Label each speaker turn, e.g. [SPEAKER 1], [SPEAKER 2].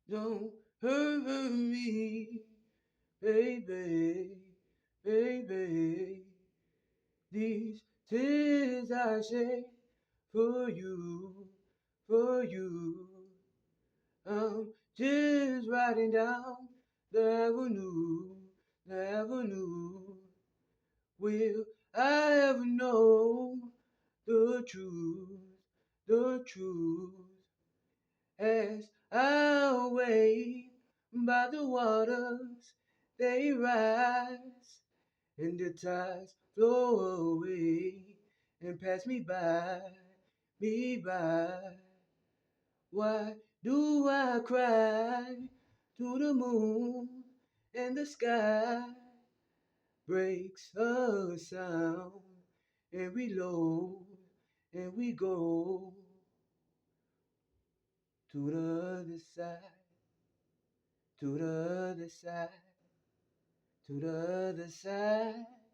[SPEAKER 1] Don't hurt me, baby, baby. These tears I shed for you, for you. I'm just riding down the avenue, the avenue. Will I ever know the truth, the truth? As I wait by the waters, they rise, and the tides flow away and pass me by, me by. Why do I cry to the moon and the sky breaks a sound and we load and we go to the other side, to the other side, to the other side.